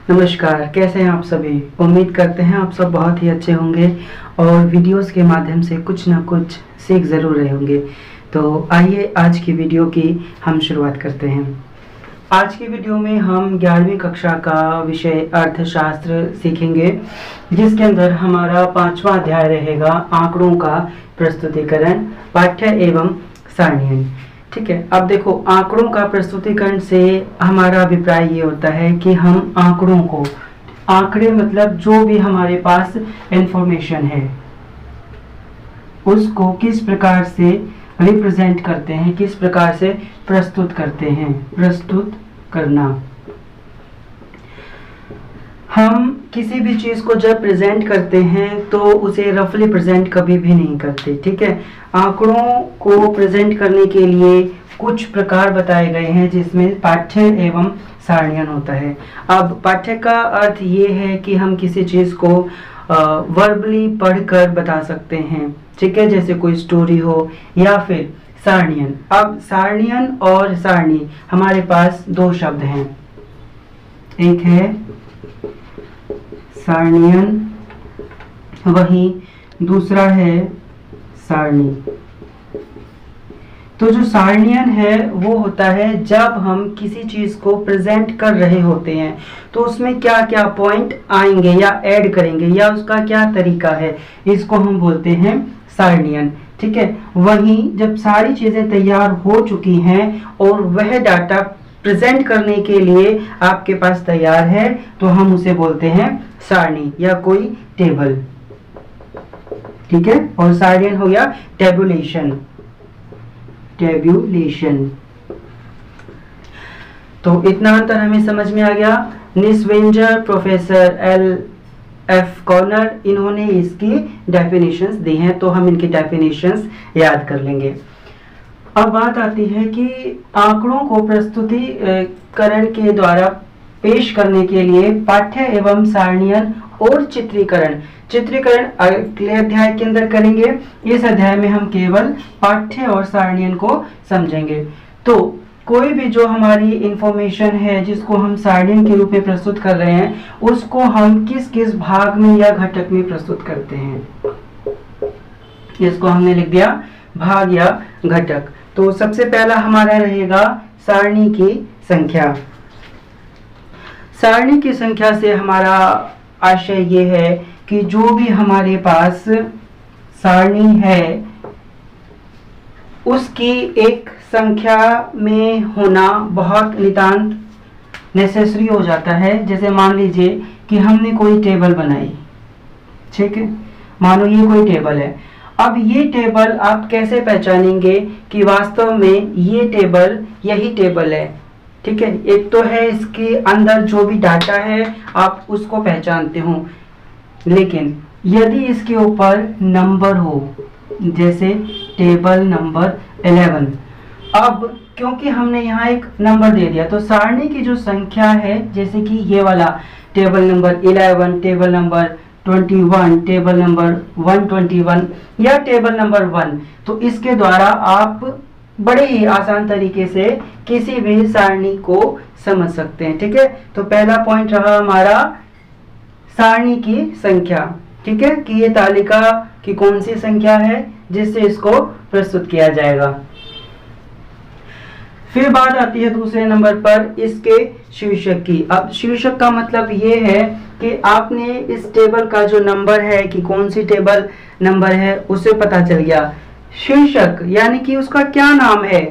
नमस्कार, कैसे हैं आप सभी। उम्मीद करते हैं आप सब बहुत ही अच्छे होंगे और वीडियोस के माध्यम से कुछ ना कुछ सीख ज़रूर रहे होंगे। तो आइए आज की वीडियो की हम शुरुआत करते हैं। आज की वीडियो में हम 11वीं कक्षा का विषय अर्थशास्त्र सीखेंगे, जिसके अंदर हमारा 5वां अध्याय रहेगा आंकड़ों का प्रस्तुतिकरण, पाठ्य एवं सारणीयन। ठीक है, अब देखो आंकड़ों का प्रस्तुतिकरण से हमारा अभिप्राय ये होता है कि हम आंकड़ों को, आंकड़े मतलब जो भी हमारे पास इंफॉर्मेशन है उसको किस प्रकार से रिप्रेजेंट करते हैं, किस प्रकार से प्रस्तुत करते हैं। प्रस्तुत करना, हम किसी भी चीज को जब प्रेजेंट करते हैं तो उसे रफली प्रेजेंट कभी भी नहीं करते। ठीक है, आंकड़ों को प्रेजेंट करने के लिए कुछ प्रकार बताए गए हैं, जिसमें पाठ्य एवं सारणीयन होता है। अब पाठ्य का अर्थ ये है कि हम किसी चीज को वर्बली पढ़कर बता सकते हैं। ठीक है, जैसे कोई स्टोरी हो, या फिर सारणीयन। अब सारणीयन और सारणी हमारे पास दो शब्द हैं, एक है सारणीयन, वहीं दूसरा है सारणी। तो जो सारणीयन है वो होता है जब हम किसी चीज को प्रेजेंट कर रहे होते हैं तो उसमें क्या क्या पॉइंट आएंगे या ऐड करेंगे या उसका क्या तरीका है, इसको हम बोलते हैं सारणीयन। ठीक है, वहीं जब सारी चीजें तैयार हो चुकी हैं और वह डाटा प्रेजेंट करने के लिए आपके पास तैयार है तो हम उसे बोलते हैं सारणी या कोई टेबल। ठीक है, और सारणीयन हो गया टेबुलेशन। टेबुलेशन। तो इतना अंतर हमें समझ में आ गया। निस्वेंजर, प्रोफेसर L.F. कॉर्नर, इन्होंने इसकी डेफिनेशंस दी हैं, तो हम इनकी डेफिनेशंस याद कर लेंगे। अब बात आती है कि आंकड़ों को प्रस्तुतिकरण के द्वारा पेश करने के लिए पाठ्य एवं सारणीयन और चित्रीकरण अगले अध्याय के अंदर करेंगे। इस अध्याय में हम केवल पाठ्य और सारणीयन को समझेंगे। तो कोई भी जो हमारी इंफॉर्मेशन है जिसको हम सारणीयन के रूप में प्रस्तुत कर रहे हैं, उसको हम किस किस भाग में या घटक में प्रस्तुत करते हैं, इसको हमने लिख दिया भाग या घटक। तो सबसे पहला हमारा रहेगा सारणी की संख्या। सारणी की संख्या से हमारा आशय ये है कि जो भी हमारे पास सारणी है उसकी एक संख्या में होना बहुत नितांत नेसेसरी हो जाता है। जैसे मान लीजिए कि हमने कोई टेबल बनाई, ठीक है, मानो ये कोई टेबल है। अब ये टेबल आप कैसे पहचानेंगे कि वास्तव में ये टेबल यही टेबल है। ठीक है, एक तो है इसके अंदर जो भी डाटा है आप उसको पहचानते हो, लेकिन यदि इसके ऊपर नंबर हो, जैसे टेबल नंबर 11, अब क्योंकि हमने यहाँ एक नंबर दे दिया तो सारणी की जो संख्या है, जैसे कि ये वाला table number 11, table number 21, table number 121 या टेबल नंबर 1, तो इसके द्वारा आप बड़े ही आसान तरीके से किसी भी सारणी को समझ सकते हैं। ठीक है, तो पहला पॉइंट रहा हमारा सारणी की संख्या। ठीक है, कि ये तालिका की कौन सी संख्या है जिससे इसको प्रस्तुत किया जाएगा। फिर बात आती है दूसरे नंबर पर इसके शीर्षक की। अब शीर्षक का मतलब ये है कि आपने इस टेबल का जो नंबर है कि कौन सी टेबल नंबर है उसे पता चल गया। शीर्षक यानी कि उसका क्या नाम है।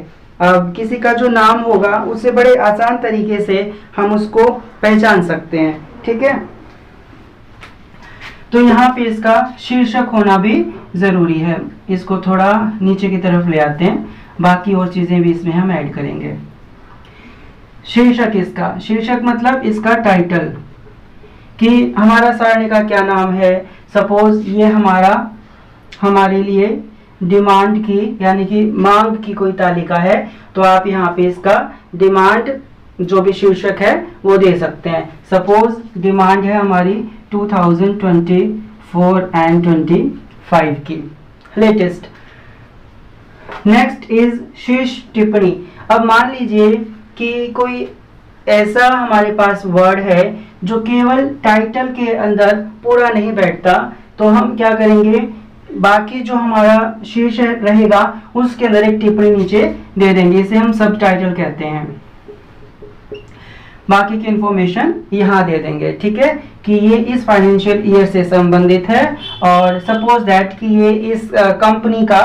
अब किसी का जो नाम होगा उसे बड़े आसान तरीके से हम उसको पहचान सकते हैं। ठीक है, तो यहाँ पे इसका शीर्षक होना भी जरूरी है। इसको थोड़ा नीचे की तरफ ले आते हैं, बाकी और चीजें भी इसमें हम ऐड करेंगे। शीर्षक, इसका शीर्षक मतलब इसका टाइटल, कि हमारा सारणी का क्या नाम है। सपोज ये हमारे लिए डिमांड की यानी कि मांग की कोई तालिका है, तो आप यहाँ पे इसका डिमांड जो भी शीर्षक है वो दे सकते हैं। सपोज डिमांड है हमारी 2024 एंड 25 की लेटेस्ट। नेक्स्ट इज शीर्ष टिप्पणी। अब मान लीजिए कि कोई ऐसा हमारे पास वर्ड है जो केवल टाइटल के अंदर पूरा नहीं बैठता, तो हम क्या करेंगे, बाकी जो हमारा शीर्ष रहेगा उसके अंदर एक टिप्पणी नीचे दे देंगे, इसे हम सब टाइटल कहते हैं। बाकी की इंफॉर्मेशन यहाँ दे देंगे, ठीक है, कि ये इस फाइनेंशियल ईयर से संबंधित है और सपोज दैट कि ये इस कंपनी का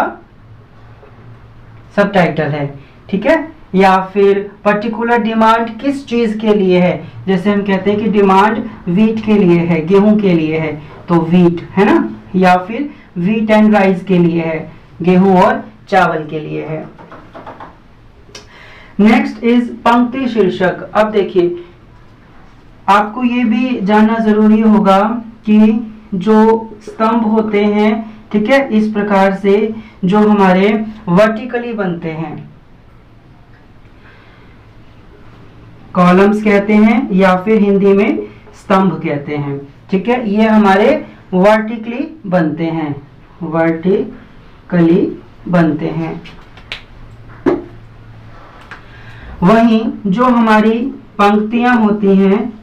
सब टाइटल है, ठीक है, या फिर पर्टिकुलर डिमांड किस चीज के लिए है, जैसे हम कहते हैं कि डिमांड वीट के लिए है, गेहूं के लिए है, तो वीट है ना, या फिर वीट एंड राइस के लिए है, गेहूं और चावल के लिए है। नेक्स्ट इज पंक्ति शीर्षक। अब देखिए, आपको ये भी जानना जरूरी होगा कि जो स्तंभ होते हैं, ठीक है, इस प्रकार से जो हमारे वर्टिकली बनते हैं, कॉलम्स कहते हैं या फिर हिंदी में स्तंभ कहते हैं, ठीक है, ये हमारे वर्टिकली बनते हैं, वर्टिकली बनते हैं। वहीं जो हमारी पंक्तियां होती हैं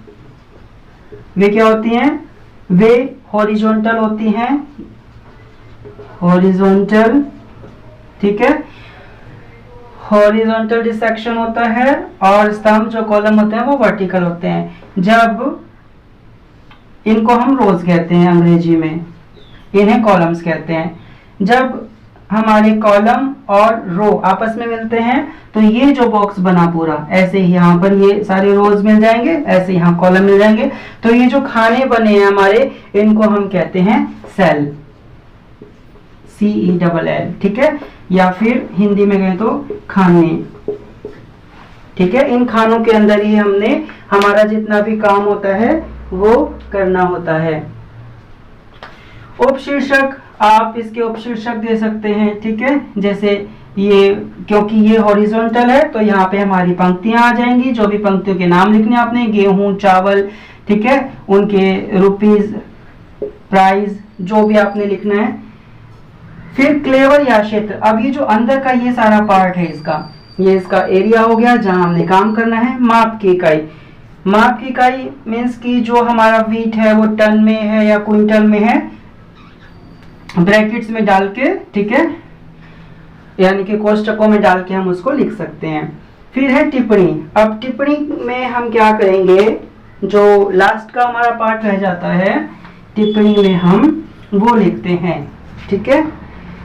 वे क्या होती हैं, वे हॉरिजॉन्टल होती हैं, हॉरिजॉन्टल, ठीक है, हॉरिजॉन्टल डिसेक्शन होता है, और स्तंभ जो कॉलम होते हैं वो वर्टिकल होते हैं। जब इनको हम रोज कहते हैं अंग्रेजी में, इन्हें कॉलम्स कहते हैं। जब हमारे कॉलम और रो आपस में मिलते हैं तो ये जो बॉक्स बना पूरा, ऐसे ही यहाँ पर ये सारे रोज मिल जाएंगे, ऐसे यहाँ कॉलम मिल जाएंगे, तो ये जो खाने बने हैं हमारे, इनको हम कहते हैं सेल, CELL, ठीक है, या फिर हिंदी में कहें तो खाने, ठीक है। इन खानों के अंदर ही हमने हमारा जितना भी काम होता है वो करना होता है। उपशीर्षक, आप इसके उपशीर्षक दे सकते हैं, ठीक है, जैसे ये, क्योंकि ये हॉरिजॉन्टल है तो यहाँ पे हमारी पंक्तियां आ जाएंगी, जो भी पंक्तियों के नाम लिखने आपने, गेहूं, चावल, ठीक है, उनके रुपीज, प्राइस, जो भी आपने लिखना है। फिर क्लेवर या क्षेत्र, अब ये जो अंदर का ये सारा पार्ट है इसका, ये इसका एरिया हो गया जहां हमने काम करना है। माप की इकाई, माप की इकाई मीन्स कि जो हमारा वीट है वो टन में है या क्विंटल में है, ब्रैकेट्स में डाल के, ठीक है, यानी कि कोष्टकों में डाल के हम उसको लिख सकते हैं। फिर है टिप्पणी। अब टिप्पणी में हम क्या करेंगे, जो लास्ट का हमारा पार्ट रह जाता है, टिप्पणी में हम वो लिखते हैं, ठीक है।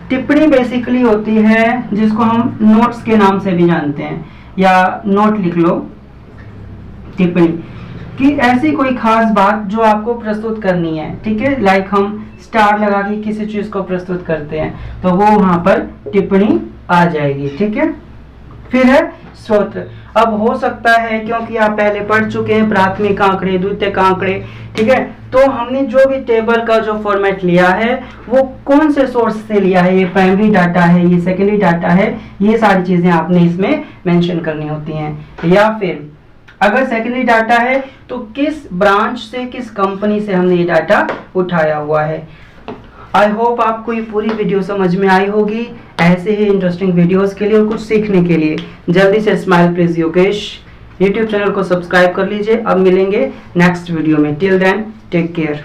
टिप्पणी बेसिकली होती है जिसको हम नोट्स के नाम से भी जानते हैं, या नोट लिख लो, टिप्पणी कि ऐसी कोई खास बात जो आपको प्रस्तुत करनी है, ठीक है, लाइक हम स्टार लगा के किसी चीज को प्रस्तुत करते हैं तो वो वहां पर टिप्पणी आ जाएगी, ठीक है। फिर है स्रोत। अब हो सकता है क्योंकि आप पहले पढ़ चुके हैं प्राथमिक आंकड़े, द्वितीयक आंकड़े, ठीक है, तो हमने जो भी टेबल का जो फॉर्मेट लिया है वो कौन से सोर्स से लिया है, ये प्राइमरी डाटा है, ये सेकेंडरी डाटा है, ये सारी चीजें आपने इसमें मेंशन करनी होती हैं। या फिर अगर सेकेंडरी डाटा है तो किस ब्रांच से, किस कंपनी से हमने ये डाटा उठाया हुआ है। आई होप आपको ये पूरी वीडियो समझ में आई होगी। ऐसे ही इंटरेस्टिंग वीडियोस के लिए और कुछ सीखने के लिए जल्दी से smile please Yogesh YouTube channel को सब्सक्राइब कर लीजिए। अब मिलेंगे नेक्स्ट वीडियो में, टिल देन टेक केयर।